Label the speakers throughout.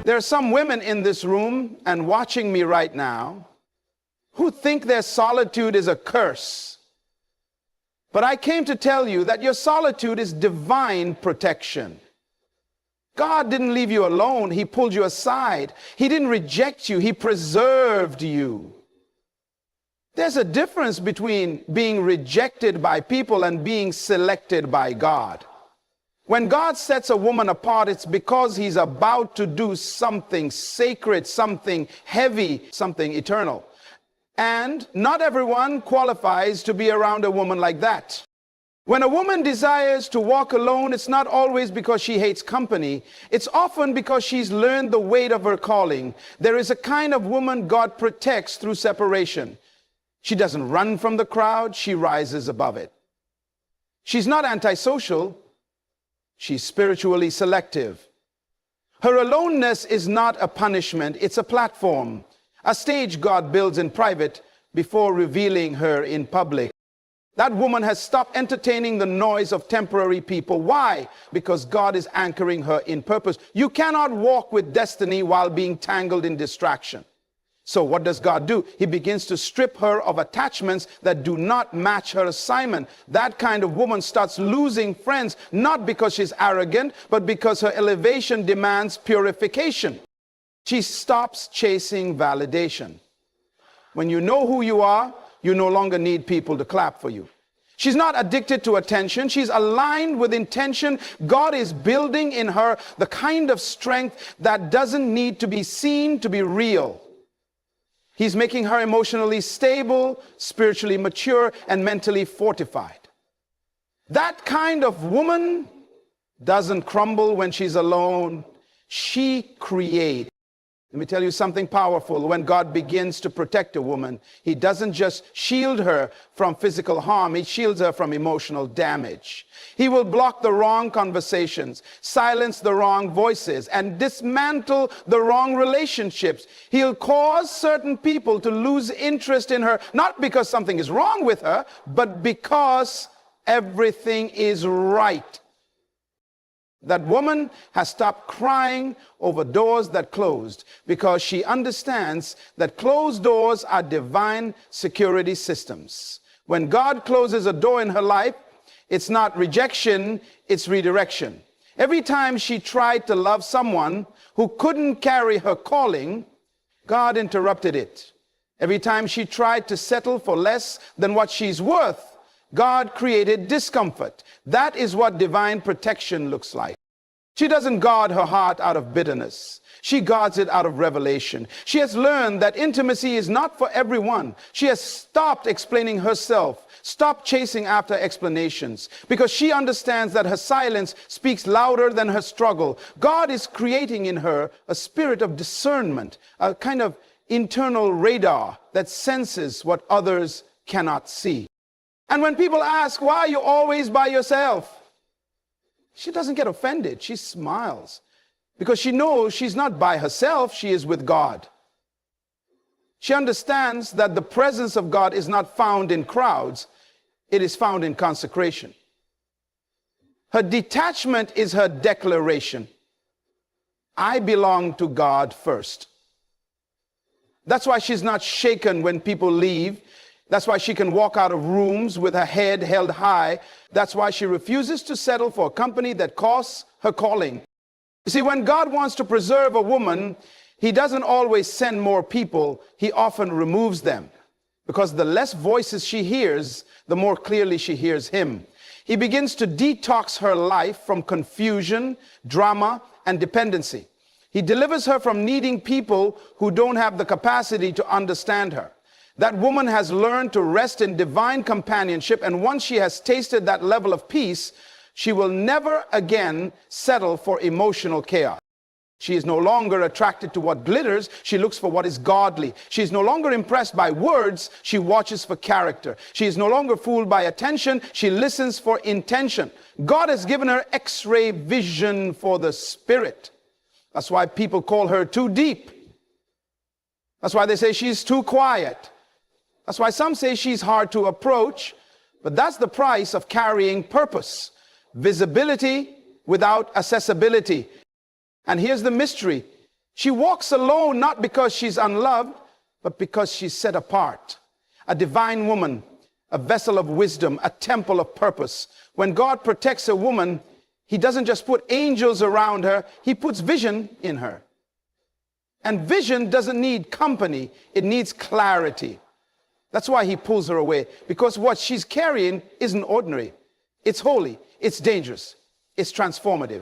Speaker 1: There are some women in this room and watching me right now who think their solitude is a curse. But I came to tell you that your solitude is divine protection. God didn't leave you alone. He pulled you aside. He didn't reject you. He preserved you. There's a difference between being rejected by people and being selected by God. When God sets a woman apart, it's because he's about to do something sacred, something heavy, something eternal. And not everyone qualifies to be around a woman like that. When a woman desires to walk alone, it's not always because she hates company. It's often because she's learned the weight of her calling. There is a kind of woman God protects through separation. She doesn't run from the crowd, she rises above it. She's not antisocial. She's spiritually selective. Her aloneness is not a punishment, it's a platform, a stage God builds in private before revealing her in public. That woman has stopped entertaining the noise of temporary people. Why? Because God is anchoring her in purpose. You cannot walk with destiny while being tangled in distraction. So what does God do? He begins to strip her of attachments that do not match her assignment. That kind of woman starts losing friends, not because she's arrogant, but because her elevation demands purification. She stops chasing validation. When you know who you are, you no longer need people to clap for you. She's not addicted to attention. She's aligned with intention. God is building in her the kind of strength that doesn't need to be seen to be real. He's making her emotionally stable, spiritually mature, and mentally fortified. That kind of woman doesn't crumble when she's alone. She creates. Let me tell you something powerful. When God begins to protect a woman, he doesn't just shield her from physical harm, he shields her from emotional damage. He will block the wrong conversations, silence the wrong voices, and dismantle the wrong relationships. He'll cause certain people to lose interest in her, not because something is wrong with her, but because everything is right. That woman has stopped crying over doors that closed because she understands that closed doors are divine security systems. When God closes a door in her life, it's not rejection, it's redirection. Every time she tried to love someone who couldn't carry her calling, God interrupted it. Every time she tried to settle for less than what she's worth, God created discomfort. That is what divine protection looks like. She doesn't guard her heart out of bitterness. She guards it out of revelation. She has learned that intimacy is not for everyone. She has stopped explaining herself, stopped chasing after explanations, because she understands that her silence speaks louder than her struggle. God is creating in her a spirit of discernment, a kind of internal radar that senses what others cannot see. And when people ask, why are you always by yourself? She doesn't get offended. She smiles because she knows she's not by herself. She is with God. She understands that the presence of God is not found in crowds. It is found in consecration. Her detachment is her declaration. I belong to God first. That's why she's not shaken when people leave. That's why she can walk out of rooms with her head held high. That's why she refuses to settle for a company that costs her calling. You see, when God wants to preserve a woman, he doesn't always send more people. He often removes them, because the less voices she hears, the more clearly she hears him. He begins to detox her life from confusion, drama, and dependency. He delivers her from needing people who don't have the capacity to understand her. That woman has learned to rest in divine companionship, and once she has tasted that level of peace, she will never again settle for emotional chaos. She is no longer attracted to what glitters. She looks for what is godly. She is no longer impressed by words. She watches for character. She is no longer fooled by attention. She listens for intention. God has given her X-ray vision for the spirit. That's why people call her too deep. That's why they say she's too quiet. That's why some say she's hard to approach, but that's the price of carrying purpose. Visibility without accessibility. And here's the mystery. She walks alone not because she's unloved, but because she's set apart. A divine woman, a vessel of wisdom, a temple of purpose. When God protects a woman, he doesn't just put angels around her, he puts vision in her. And vision doesn't need company, it needs clarity. That's why he pulls her away, because what she's carrying isn't ordinary. It's holy, it's dangerous, it's transformative.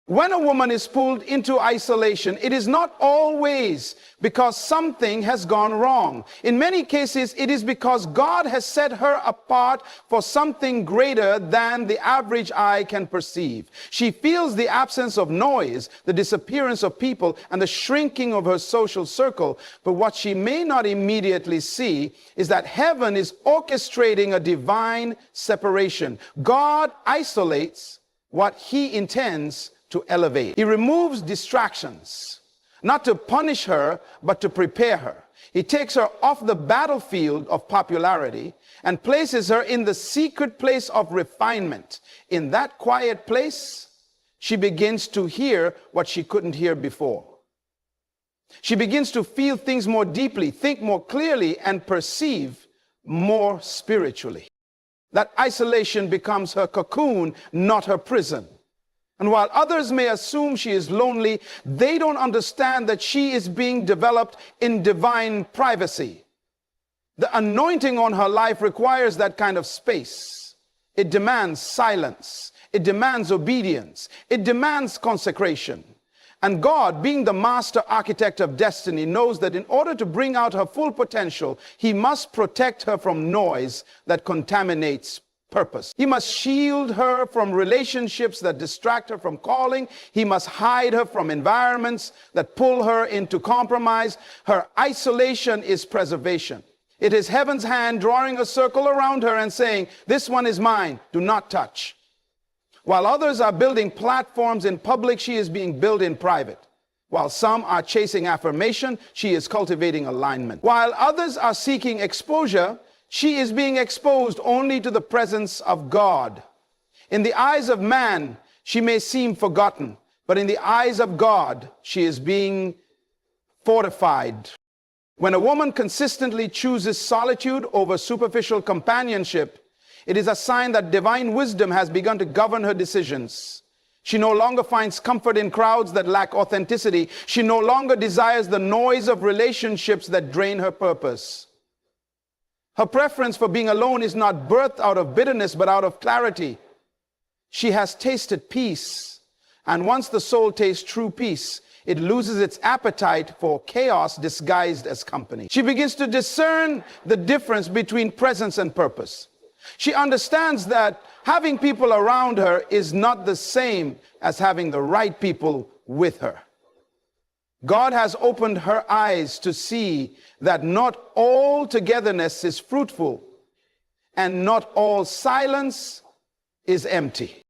Speaker 1: When a woman is pulled into isolation, it is not always because something has gone wrong. In many cases, it is because God has set her apart for something greater than the average eye can perceive. She feels the absence of noise, the disappearance of people, and the shrinking of her social circle. But what she may not immediately see is that heaven is orchestrating a divine separation. God isolates what he intends to elevate. He removes distractions, not to punish her, but to prepare her. He takes her off the battlefield of popularity and places her in the secret place of refinement. In that quiet place, she begins to hear what she couldn't hear before. She begins to feel things more deeply, think more clearly, and perceive more spiritually. That isolation becomes her cocoon, not her prison. And while others may assume she is lonely, they don't understand that she is being developed in divine privacy. The anointing on her life requires that kind of space. It demands silence. It demands obedience. It demands consecration. And God, being the master architect of destiny, knows that in order to bring out her full potential, he must protect her from noise that contaminates purpose. He must shield her from relationships that distract her from calling. He must hide her from environments that pull her into compromise. Her isolation is preservation. It is heaven's hand drawing a circle around her and saying, "This one is mine, do not touch." While others are building platforms in public, she is being built in private. While some are chasing affirmation, she is cultivating alignment. While others are seeking exposure, she is being exposed only to the presence of God. In the eyes of man, she may seem forgotten, but in the eyes of God, she is being fortified. When a woman consistently chooses solitude over superficial companionship, it is a sign that divine wisdom has begun to govern her decisions. She no longer finds comfort in crowds that lack authenticity. She no longer desires the noise of relationships that drain her purpose. Her preference for being alone is not birthed out of bitterness, but out of clarity. She has tasted peace. And once the soul tastes true peace, it loses its appetite for chaos disguised as company. She begins to discern the difference between presence and purpose. She understands that having people around her is not the same as having the right people with her. God has opened her eyes to see that not all togetherness is fruitful and not all silence is empty.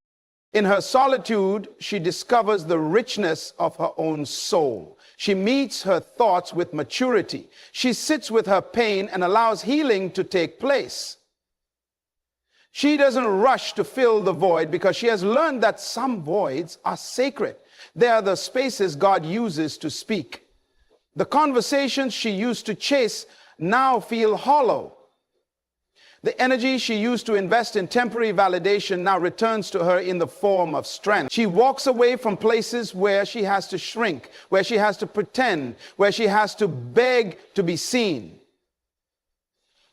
Speaker 1: In her solitude, she discovers the richness of her own soul. She meets her thoughts with maturity. She sits with her pain and allows healing to take place. She doesn't rush to fill the void because she has learned that some voids are sacred. They are the spaces God uses to speak. The conversations she used to chase now feel hollow. The energy she used to invest in temporary validation now returns to her in the form of strength. She walks away from places where she has to shrink, where she has to pretend, where she has to beg to be seen.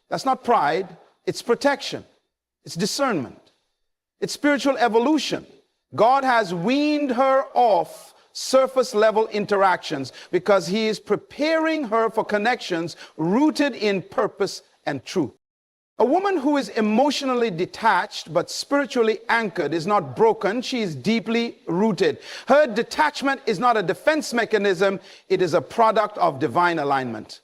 Speaker 1: That's not pride, it's protection. It's discernment. It's spiritual evolution. God has weaned her off surface level interactions because he is preparing her for connections rooted in purpose and truth. A woman who is emotionally detached but spiritually anchored is not broken, she is deeply rooted. Her detachment is not a defense mechanism, it is a product of divine alignment.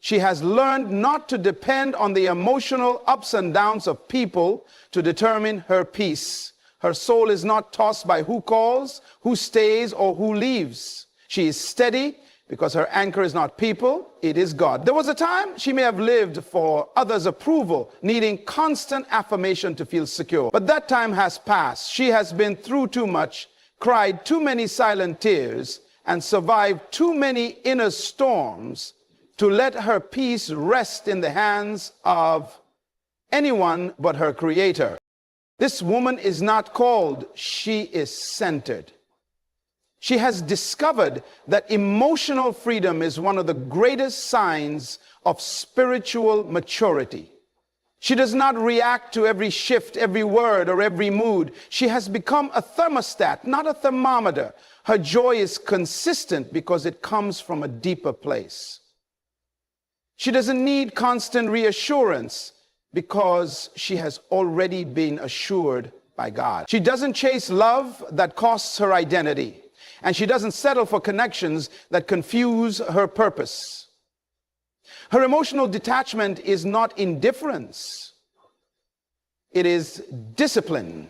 Speaker 1: She has learned not to depend on the emotional ups and downs of people to determine her peace. Her soul is not tossed by who calls, who stays, or who leaves. She is steady because her anchor is not people, it is God. There was a time she may have lived for others' approval, needing constant affirmation to feel secure. But that time has passed. She has been through too much, cried too many silent tears, and survived too many inner storms to let her peace rest in the hands of anyone but her Creator. This woman is not called, she is centered. She has discovered that emotional freedom is one of the greatest signs of spiritual maturity. She does not react to every shift, every word, or every mood. She has become a thermostat, not a thermometer. Her joy is consistent because it comes from a deeper place. She doesn't need constant reassurance because she has already been assured by God. She doesn't chase love that costs her identity, and she doesn't settle for connections that confuse her purpose. Her emotional detachment is not indifference. It is discipline.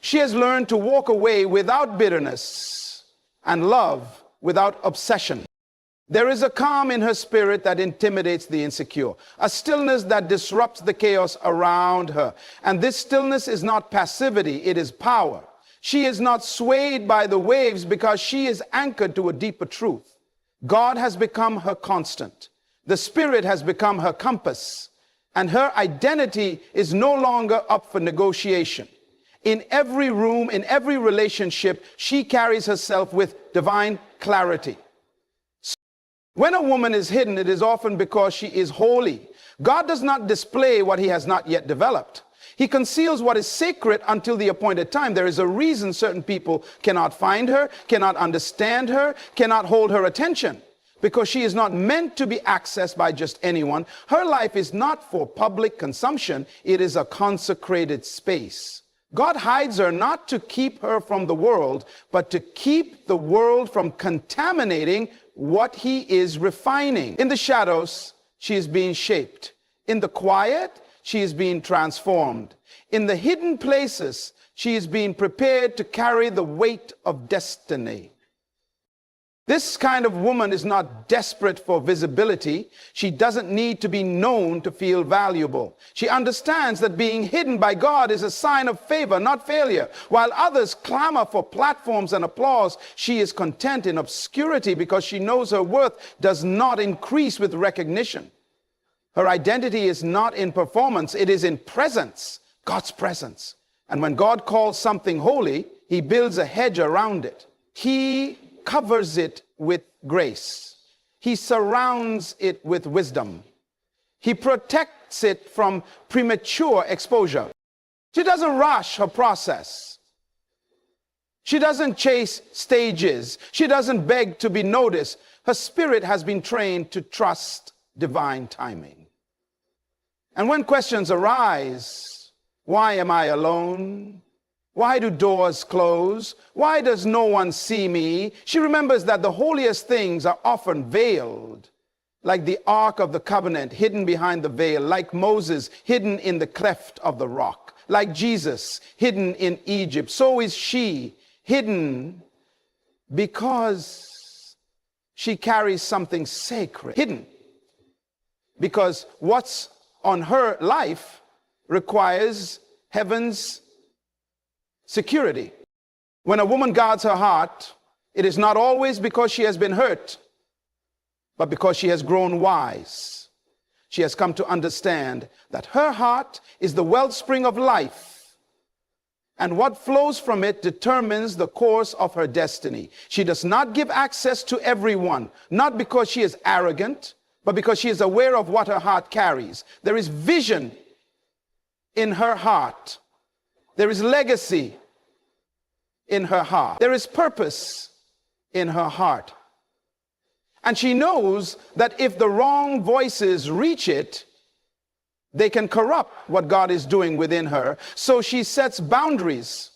Speaker 1: She has learned to walk away without bitterness and love without obsession. There is a calm in her spirit that intimidates the insecure, a stillness that disrupts the chaos around her. And this stillness is not passivity, it is power. She is not swayed by the waves because she is anchored to a deeper truth. God has become her constant. The Spirit has become her compass, and her identity is no longer up for negotiation. In every room, in every relationship, she carries herself with divine clarity. When a woman is hidden, it is often because she is holy. God does not display what he has not yet developed. He conceals what is sacred until the appointed time. There is a reason certain people cannot find her, cannot understand her, cannot hold her attention. Because she is not meant to be accessed by just anyone. Her life is not for public consumption. It is a consecrated space. God hides her not to keep her from the world, but to keep the world from contaminating what he is refining. In the shadows, she is being shaped. In the quiet, she is being transformed. In the hidden places, she is being prepared to carry the weight of destiny. This kind of woman is not desperate for visibility. She doesn't need to be known to feel valuable. She understands that being hidden by God is a sign of favor, not failure. While others clamor for platforms and applause, she is content in obscurity because she knows her worth does not increase with recognition. Her identity is not in performance, it is in presence, God's presence. And when God calls something holy, he builds a hedge around it. He covers it with grace. He surrounds it with wisdom. He protects it from premature exposure. She doesn't rush her process. She doesn't chase stages. She doesn't beg to be noticed. Her spirit has been trained to trust divine timing. And when questions arise, why am I alone? Why do doors close? Why does no one see me? She remembers that the holiest things are often veiled, like the Ark of the Covenant hidden behind the veil, like Moses hidden in the cleft of the rock, like Jesus hidden in Egypt. So is she hidden because she carries something sacred, hidden, because what's on her life requires heaven's security. When a woman guards her heart, it is not always because she has been hurt, but because she has grown wise. She has come to understand that her heart is the wellspring of life, and what flows from it determines the course of her destiny. She does not give access to everyone, not because she is arrogant, but because she is aware of what her heart carries. There is vision in her heart. There is legacy in her heart. There is purpose in her heart. And she knows that if the wrong voices reach it, they can corrupt what God is doing within her. So she sets boundaries,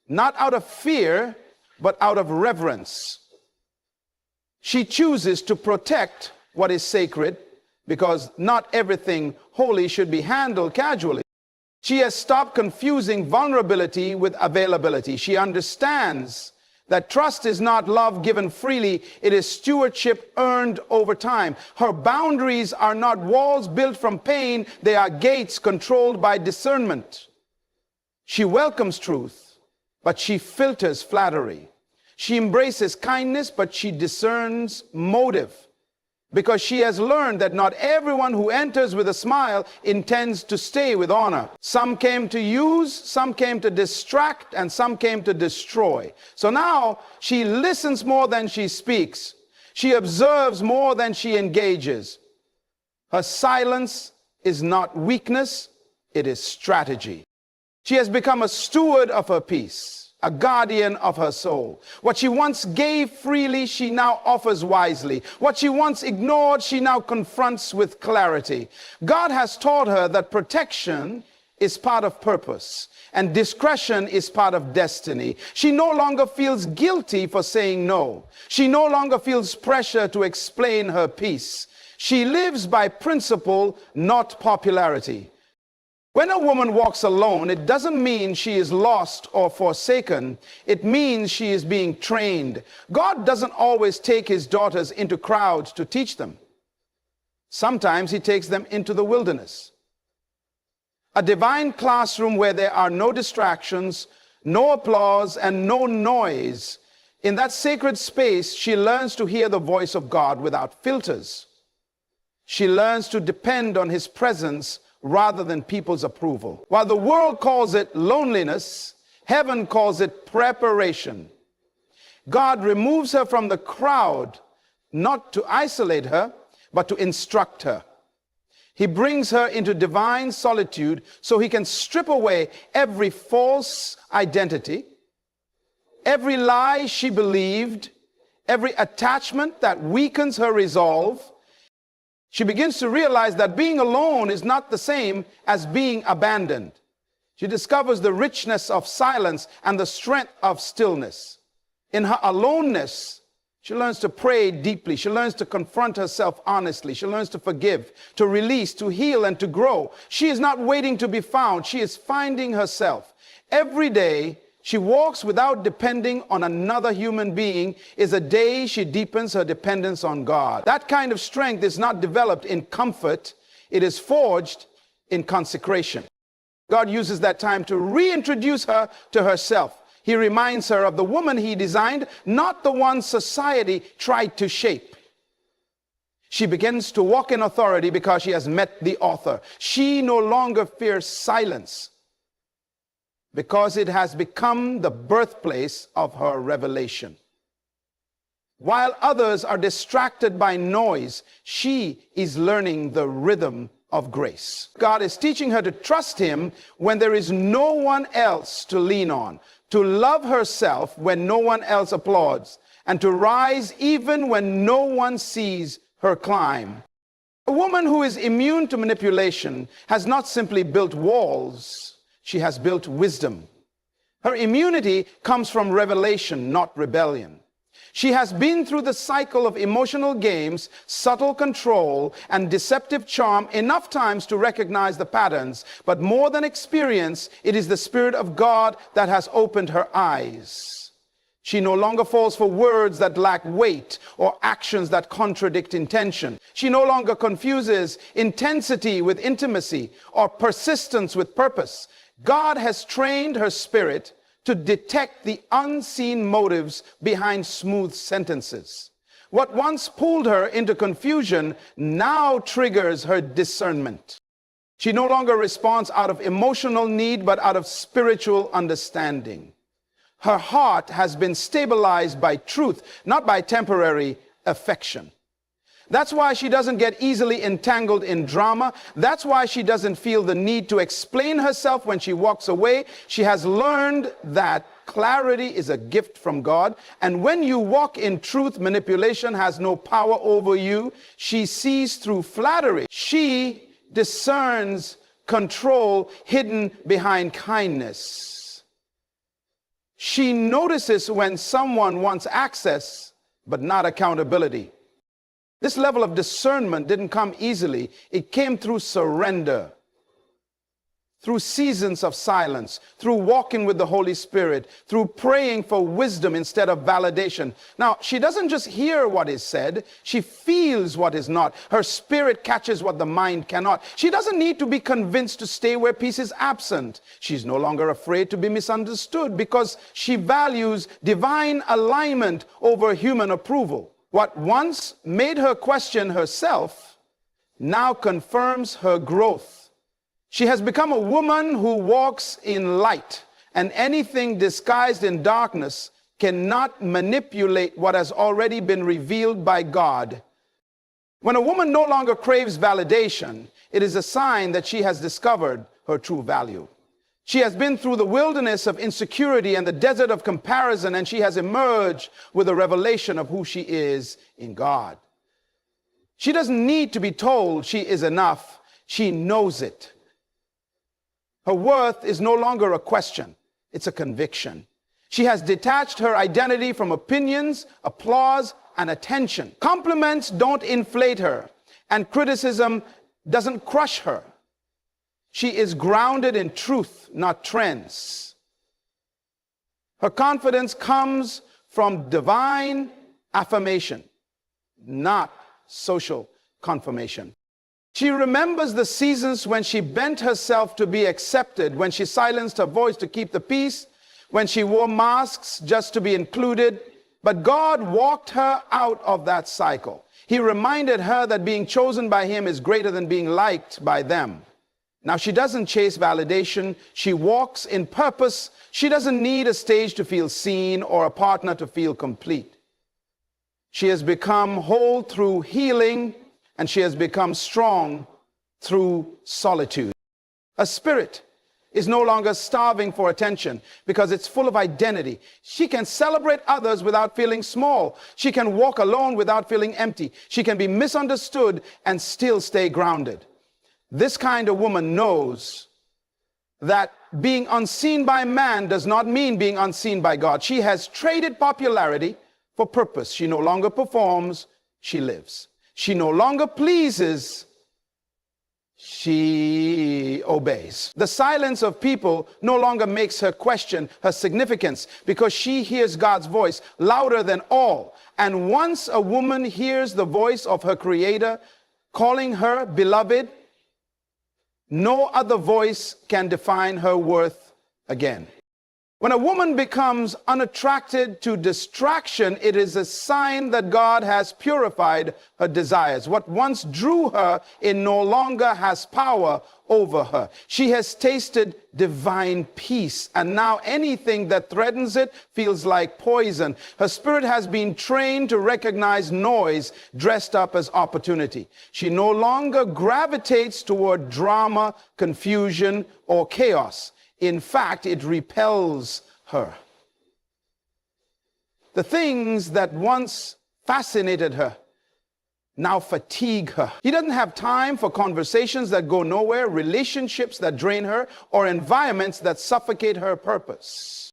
Speaker 1: not out of fear, but out of reverence. She chooses to protect what is sacred, because not everything holy should be handled casually. She has stopped confusing vulnerability with availability. She understands that trust is not love given freely, it is stewardship earned over time. Her boundaries are not walls built from pain, they are gates controlled by discernment. She welcomes truth, but she filters flattery. She embraces kindness, but she discerns motive, because she has learned that not everyone who enters with a smile intends to stay with honor. Some came to use, some came to distract, and some came to destroy. So now she listens more than she speaks. She observes more than she engages. Her silence is not weakness, it is strategy. She has become a steward of her peace, a guardian of her soul. What she once gave freely, she now offers wisely. What she once ignored, she now confronts with clarity. God has taught her that protection is part of purpose and discretion is part of destiny. She no longer feels guilty for saying no. She no longer feels pressure to explain her peace. She lives by principle, not popularity. When a woman walks alone, it doesn't mean she is lost or forsaken. It means she is being trained. God doesn't always take his daughters into crowds to teach them. Sometimes he takes them into the wilderness. A divine classroom where there are no distractions, no applause, and no noise. In that sacred space, she learns to hear the voice of God without filters. She learns to depend on his presence rather than people's approval. While the world calls it loneliness, heaven calls it preparation. God removes her from the crowd, not to isolate her, but to instruct her. He brings her into divine solitude so he can strip away every false identity, every lie she believed, every attachment that weakens her resolve. She begins to realize that being alone is not the same as being abandoned. She discovers the richness of silence and the strength of stillness. In her aloneness, she learns to pray deeply. She learns to confront herself honestly. She learns to forgive, to release, to heal, and to grow. She is not waiting to be found. She is finding herself. Every day she walks without depending on another human being is a day she deepens her dependence on God. That kind of strength is not developed in comfort. It is forged in consecration. God uses that time to reintroduce her to herself. He reminds her of the woman he designed, not the one society tried to shape. She begins to walk in authority because she has met the author. She no longer fears silence because it has become the birthplace of her revelation. While others are distracted by noise, she is learning the rhythm of grace. God is teaching her to trust him when there is no one else to lean on, to love herself when no one else applauds, and to rise even when no one sees her climb. A woman who is immune to manipulation has not simply built walls, she has built wisdom. Her immunity comes from revelation, not rebellion. She has been through the cycle of emotional games, subtle control, and deceptive charm enough times to recognize the patterns. But more than experience, it is the Spirit of God that has opened her eyes. She no longer falls for words that lack weight or actions that contradict intention. She no longer confuses intensity with intimacy or persistence with purpose. God has trained her spirit to detect the unseen motives behind smooth sentences. What once pulled her into confusion now triggers her discernment. She no longer responds out of emotional need, but out of spiritual understanding. Her heart has been stabilized by truth, not by temporary affection. That's why she doesn't get easily entangled in drama. That's why she doesn't feel the need to explain herself when she walks away. She has learned that clarity is a gift from God. And when you walk in truth, manipulation has no power over you. She sees through flattery. She discerns control hidden behind kindness. She notices when someone wants access, but not accountability. This level of discernment didn't come easily. It came through surrender, through seasons of silence, through walking with the Holy Spirit, through praying for wisdom instead of validation. Now, she doesn't just hear what is said, she feels what is not. Her spirit catches what the mind cannot. She doesn't need to be convinced to stay where peace is absent. She's no longer afraid to be misunderstood because she values divine alignment over human approval. What once made her question herself now confirms her growth. She has become a woman who walks in light, and anything disguised in darkness cannot manipulate what has already been revealed by God. When a woman no longer craves validation, it is a sign that she has discovered her true value. She has been through the wilderness of insecurity and the desert of comparison, and she has emerged with a revelation of who she is in God. She doesn't need to be told she is enough. She knows it. Her worth is no longer a question, it's a conviction. She has detached her identity from opinions, applause, and attention. Compliments don't inflate her, and criticism doesn't crush her. She is grounded in truth, not trends. Her confidence comes from divine affirmation, not social confirmation. She remembers the seasons when she bent herself to be accepted, when she silenced her voice to keep the peace, when she wore masks just to be included. But God walked her out of that cycle. He reminded her that being chosen by Him is greater than being liked by them. Now, she doesn't chase validation. She walks in purpose. She doesn't need a stage to feel seen or a partner to feel complete. She has become whole through healing, and she has become strong through solitude. A spirit is no longer starving for attention because it's full of identity. She can celebrate others without feeling small. She can walk alone without feeling empty. She can be misunderstood and still stay grounded. This kind of woman knows that being unseen by man does not mean being unseen by God. She has traded popularity for purpose. She no longer performs, she lives. She no longer pleases, she obeys. The silence of people no longer makes her question her significance because she hears God's voice louder than all. And once a woman hears the voice of her Creator calling her beloved, no other voice can define her worth again. When a woman becomes unattracted to distraction, it is a sign that God has purified her desires. What once drew her in no longer has power over her. She has tasted divine peace, and now anything that threatens it feels like poison. Her spirit has been trained to recognize noise dressed up as opportunity. She no longer gravitates toward drama, confusion, or chaos. In fact, it repels her. The things that once fascinated her now fatigue her. She doesn't have time for conversations that go nowhere, relationships that drain her, or environments that suffocate her purpose.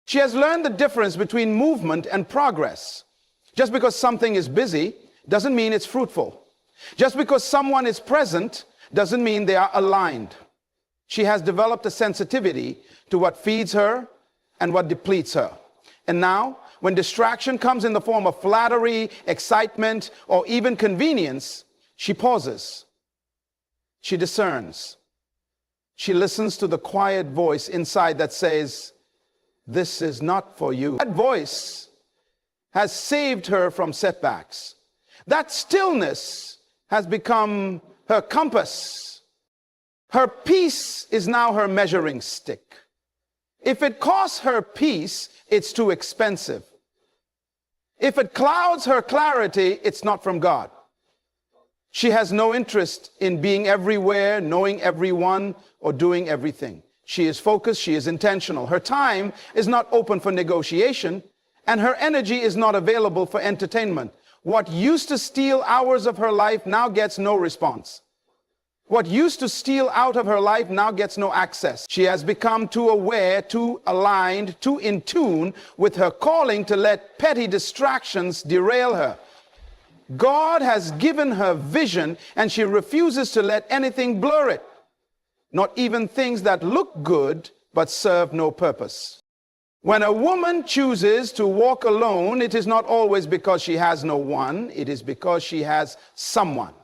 Speaker 1: She has learned the difference between movement and progress. Just because something is busy doesn't mean it's fruitful. Just because someone is present doesn't mean they are aligned. She has developed a sensitivity to what feeds her and what depletes her. And now, when distraction comes in the form of flattery, excitement, or even convenience, she pauses. She discerns. She listens to the quiet voice inside that says, "This is not for you." That voice has saved her from setbacks. That stillness has become her compass. Her peace is now her measuring stick. If it costs her peace, it's too expensive. If it clouds her clarity, it's not from God. She has no interest in being everywhere, knowing everyone, or doing everything. She is focused, she is intentional. Her time is not open for negotiation, and her energy is not available for entertainment. What used to steal hours of her life now gets no response. What used to steal out of her life now gets no access. She has become too aware, too aligned, too in tune with her calling to let petty distractions derail her. God has given her vision, and she refuses to let anything blur it. not even things that look good but serve no purpose. When a woman chooses to walk alone, it is not always because she has no one, it is because she has someone.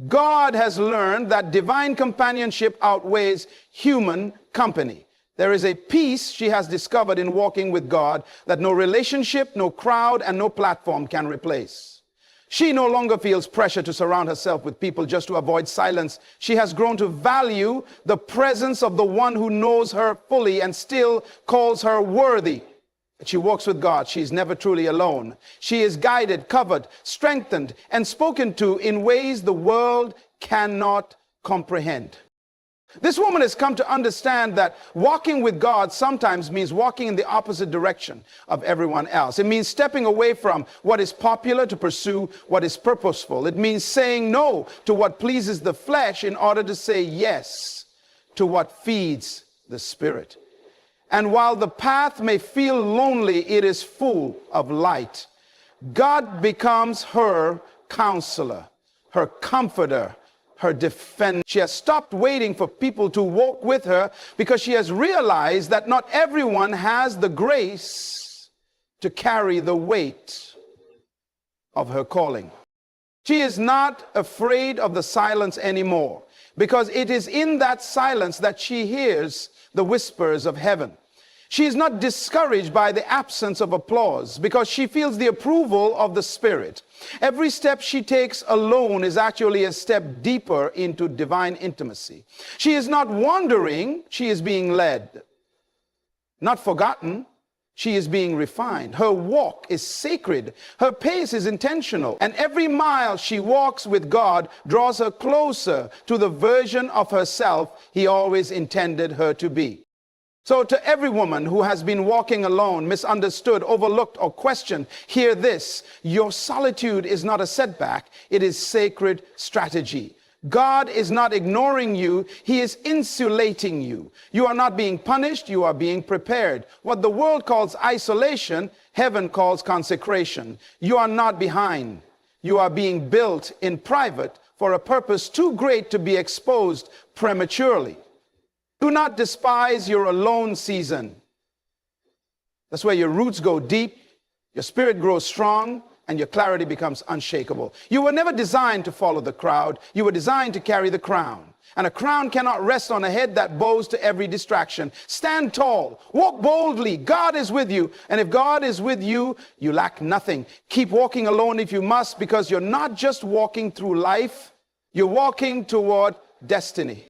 Speaker 1: God has learned that divine companionship outweighs human company. There is a peace she has discovered in walking with God that no relationship, no crowd, and no platform can replace. She no longer feels pressure to surround herself with people just to avoid silence. She has grown to value the presence of the one who knows her fully and still calls her worthy. She walks with God. She is never truly alone. She is guided, covered, strengthened, and spoken to in ways the world cannot comprehend. This woman has come to understand that walking with God sometimes means walking in the opposite direction of everyone else. It means stepping away from what is popular to pursue what is purposeful. It means saying no to what pleases the flesh in order to say yes to what feeds the spirit. And while the path may feel lonely, it is full of light. God becomes her counselor, her comforter, her defense. She has stopped waiting for people to walk with her because she has realized that not everyone has the grace to carry the weight of her calling. She is not afraid of the silence anymore because it is in that silence that she hears the whispers of heaven. She is not discouraged by the absence of applause because she feels the approval of the Spirit. Every step she takes alone is actually a step deeper into divine intimacy. She is not wandering, she is being led. Not forgotten, she is being refined. Her walk is sacred. Her pace is intentional. And every mile she walks with God draws her closer to the version of herself He always intended her to be. So to every woman who has been walking alone, misunderstood, overlooked, or questioned, hear this: your solitude is not a setback, it is sacred strategy. God is not ignoring you, He is insulating you. You are not being punished, you are being prepared. What the world calls isolation, heaven calls consecration. You are not behind. You are being built in private for a purpose too great to be exposed prematurely. Do not despise your alone season. That's where your roots go deep, your spirit grows strong, and your clarity becomes unshakable. You were never designed to follow the crowd. You were designed to carry the crown. And a crown cannot rest on a head that bows to every distraction. Stand tall. Walk boldly. God is with you. And if God is with you, you lack nothing. Keep walking alone if you must, because you're not just walking through life, you're walking toward destiny.